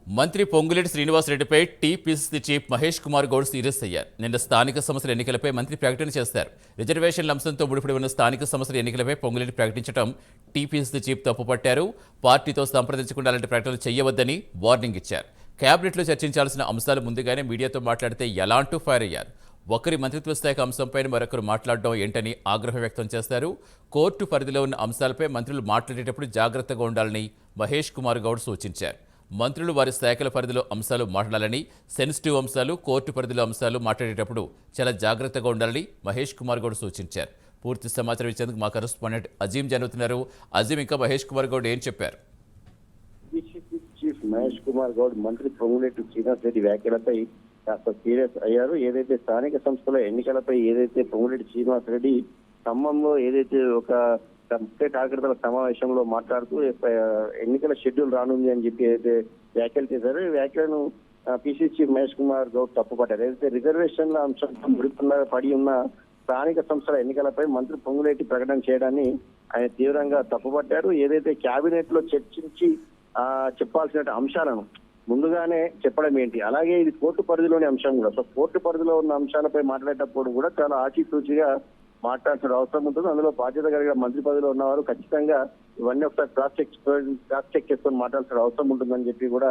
మంత్రి పొంగులేటి శ్రీనివాసరెడ్డిపై TPCC chief Mahesh Kumar Goud serious అయ్యారు. నిన్న స్థానిక సంస్థల ఎన్నికలపై మంత్రి ప్రకటన చేశారు. రిజర్వేషన్ల అంశంతో ముడిపడి ఉన్న స్థానిక సంస్థల ఎన్నికలపై పొంగులేటి ప్రకటించడం టీపీసీసీ చీఫ్ తప్పుపట్టారు. పార్టీతో సంప్రదించకుండా అలాంటి ప్రకటనలు చేయవద్దని వార్నింగ్ ఇచ్చారు. కేబినెట్లో చర్చించాల్సిన అంశాలు ముందుగానే మీడియాతో మాట్లాడితే ఎలా అంటూ ఫైర్ అయ్యారు. ఒకరి మంత్రిత్వ శాఖ అంశంపై మరొకరు మాట్లాడడం ఏంటని ఆగ్రహం వ్యక్తం చేశారు. కోర్టు పరిధిలో ఉన్న అంశాలపై మంత్రులు మాట్లాడేటప్పుడు జాగ్రత్తగా ఉండాలని మహేష్ కుమార్ గౌడ్ సూచించారు. మంత్రులు వారి శాఖల పరిధిలో అంశాలు మాట్లాడాలని, సెన్సిటివ్ అంశాలు, కోర్టు పరిధిలో అంశాలు మాట్లాడేటప్పుడు చాలా జాగ్రత్తగా ఉండాలని మహేష్ కుమార్ గౌడ్ సూచించారు. పూర్తి సమాచారం ఇచ్చేందుకు మా కరెస్పాండెంట్ అజీం జరుగుతున్నారు. అజీం, ఇంకా మహేష్ కుమార్ గౌడ్ ఏం చెప్పారు? చీఫ్ మహేష్ కుమార్ గౌడ్ మంత్రి పొంగులేటి శ్రీనివాసరెడ్డి వ్యాఖ్యలపై కాస్త సీరియస్ అయ్యారు. ఏదైతే స్థానిక సంస్థల ఎన్నికలపై ఏదైతే పొంగులేటి శ్రీనివాసరెడ్డి ఖమ్మంలో ఏదైతే ఒక ముఖ్య కార్యకర్తల సమావేశంలో మాట్లాడుతూ ఎన్నికల షెడ్యూల్ రానుంది అని చెప్పి ఏదైతే వ్యాఖ్యలు చేశారో ఈ వ్యాఖ్యలను పిసిసి చీఫ్ మహేష్ కుమార్ గౌడ్ తప్పుపట్టారు. ఏదైతే రిజర్వేషన్ల అంశంతో పడి ఉన్న స్థానిక సంస్థల ఎన్నికలపై మంత్రి పొంగులేటి ప్రకటన చేయడాన్ని ఆయన తీవ్రంగా తప్పుపట్టారు. ఏదైతే కేబినెట్ లో చర్చించి చెప్పాల్సిన అంశాలను ముందుగానే చెప్పడం ఏంటి, అలాగే ఇది కోర్టు పరిధిలోని అంశం కూడా. సో కోర్టు పరిధిలో ఉన్న అంశాలపై మాట్లాడేటప్పుడు కూడా చాలా ఆచితూచిగా మాట్లాడాల్సిన అవసరం ఉంటుంది. అందులో బాధ్యత కలిగిన మంత్రి పదవిలో ఉన్నవారు ఖచ్చితంగా ఇవన్నీ ఒకసారి క్రాస్ చెక్ చేసుకొని మాట్లాడాల్సిన అవసరం ఉంటుందని చెప్పి కూడా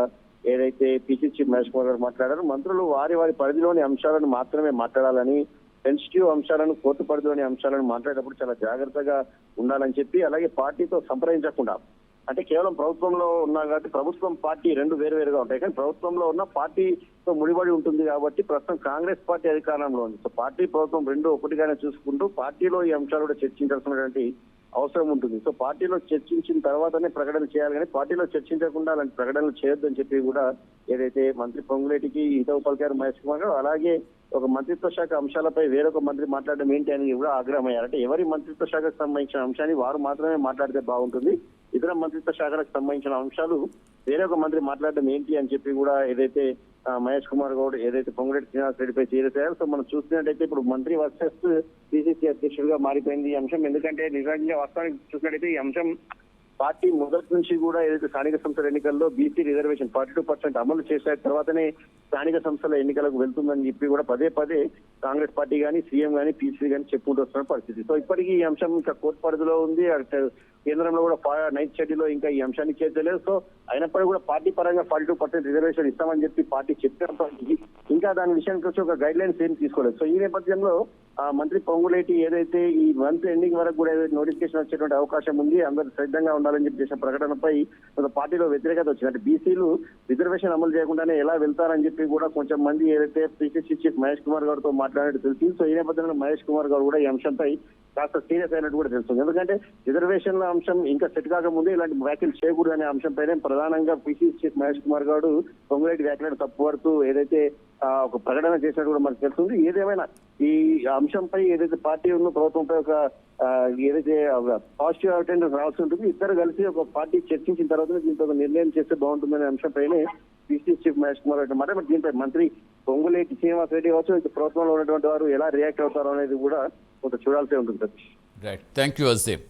ఏదైతే పిసిసి మహేష్ కుమార్ గారు మాట్లాడారు. మంత్రులు వారి పరిధిలోని అంశాలను మాత్రమే మాట్లాడాలని, సెన్సిటివ్ అంశాలను, కోర్టు పరిధిలోని అంశాలను మాట్లాడేటప్పుడు చాలా జాగ్రత్తగా ఉండాలని చెప్పి, అలాగే పార్టీతో సంప్రదించకుండా, అంటే కేవలం ప్రభుత్వంలో ఉన్నా కాబట్టి ప్రభుత్వం పార్టీ రెండు వేరువేరుగా ఉంటాయి, కానీ ప్రభుత్వంలో ఉన్న పార్టీతో ముడిపడి ఉంటుంది కాబట్టి ప్రస్తుతం కాంగ్రెస్ పార్టీ అధికారంలో ఉంది. సో పార్టీ ప్రభుత్వం రెండు ఒకటిగానే చూసుకుంటూ పార్టీలో ఈ అంశాలు కూడా చర్చించాల్సినటువంటి అవసరం ఉంటుంది. సో పార్టీలో చర్చించిన తర్వాతనే ప్రకటన చేయాలి, కానీ పార్టీలో చర్చించకుండా అలాంటి ప్రకటనలు చేయొద్దని చెప్పి కూడా ఏదైతే మంత్రి పొంగులేటికి ఇంతకు పలికారు మహేష్ కుమార్ గారు. అలాగే ఒక మంత్రిత్వ శాఖ అంశాలపై వేరొక మంత్రి మాట్లాడడం ఏంటి అని కూడా ఆగ్రహమయ్యారు. అంటే ఎవరి మంత్రిత్వ శాఖకు సంబంధించిన అంశాన్ని వారు మాత్రమే మాట్లాడితే బాగుంటుంది, ఇతర మంత్రిత్వ శాఖలకు సంబంధించిన అంశాలు వేరొక మంత్రి మాట్లాడడం ఏంటి అని చెప్పి కూడా ఏదైతే మహేష్ కుమార్ గౌడ్ ఏదైతే పొంగులేటి శ్రీనివాసరెడ్డిపై సీరియస్ అయ్యారు. సో మనం చూసినట్టయితే ఇప్పుడు మంత్రి వర్సెస్ పిసిసి అధ్యక్షుడిగా మారిపోయింది ఈ అంశం. ఎందుకంటే నిజంగా వాస్తవానికి చూసినట్టయితే ఈ అంశం పార్టీ మొదటి నుంచి కూడా ఏదైతే స్థానిక సంస్థల ఎన్నికల్లో బీసీ రిజర్వేషన్ 42% అమలు చేసిన తర్వాతనే స్థానిక సంస్థల ఎన్నికలకు వెళ్తుందని చెప్పి కూడా పదే కాంగ్రెస్ పార్టీ కానీ, సీఎం కానీ, పీసీ కానీ చెప్పుకుంటూ వస్తున్న పరిస్థితి. సో ఇప్పటికీ ఈ అంశం ఇంకా కోర్టు పరిధిలో ఉంది. కేంద్రంలో కూడా 9th షెడ్యూల్లో ఇంకా ఈ అంశాన్ని చేర్చలేదు. సో అయినప్పటికీ కూడా పార్టీ పరంగా 42% రిజర్వేషన్ ఇస్తామని చెప్పి పార్టీ చెప్పినప్పటికీ ఇంకా దాని విషయానికి వచ్చి ఒక గైడ్ లైన్స్ ఏం తీసుకోలేదు. సో ఈ నేపథ్యంలో మంత్రి పొంగులేటి ఏదైతే ఈ మంత్ ఎండింగ్ వరకు కూడా ఏదైతే నోటిఫికేషన్ వచ్చేటువంటి అవకాశం ఉంది, అందరూ సిద్ధంగా ఉండాలని చెప్పి చేసిన ప్రకటనపై పార్టీలో వ్యతిరేకత వచ్చింది. అంటే బీసీలు రిజర్వేషన్ అమలు చేయకుండానే ఎలా వెళ్తారని చెప్పి కూడా కొంచెం మంది ఏదైతే పిసిసి చీఫ్ మహేష్ కుమార్ గౌడ్తో మాట్లాడినట్టు తెలిసింది. సో ఈ నేపథ్యంలో మహేష్ కుమార్ గౌడ్ కూడా ఈ అంశంపై కాస్త సీరియస్ అయినట్టు కూడా తెలుస్తుంది. ఎందుకంటే రిజర్వేషన్ల అంశం ఇంకా సెట్ కాకముందే ఇలాంటి వ్యాఖ్యలు చేయకూడదు అనే అంశంపైనే ప్రధానంగా పిసిసి చీఫ్ మహేష్ కుమార్ గౌడ్ పొంగులేటి వ్యాఖ్యలను తప్పుపడుతూ ఏదైతే ఒక ప్రకటన చేసినట్టు కూడా మనకు తెలుస్తుంది. ఏదేమైనా ఈ అంశంపై ఏదైతే పార్టీ ఉన్న ప్రభుత్వంపై ఒక ఏదైతే పాజిటివ్ అటెండెన్స్ రావాల్సి ఉంటుంది, ఇద్దరు కలిసి ఒక పార్టీ చర్చించిన తర్వాత దీంతో ఒక నిర్ణయం చేస్తే బాగుంటుందనే అంశంపైనే పిసిసి చీఫ్ మహేష్ కుమార్ గౌడ్ మాట. మరి దీనిపై మంత్రి పొంగులేటి శ్రీనివాసరెడ్డి కావచ్చు, ప్రభుత్వంలో ఉన్నటువంటి వారు ఎలా రియాక్ట్ అవుతారో అనేది కూడా కొంత చూడాల్సి ఉంటుంది. Right, thank you Azeem.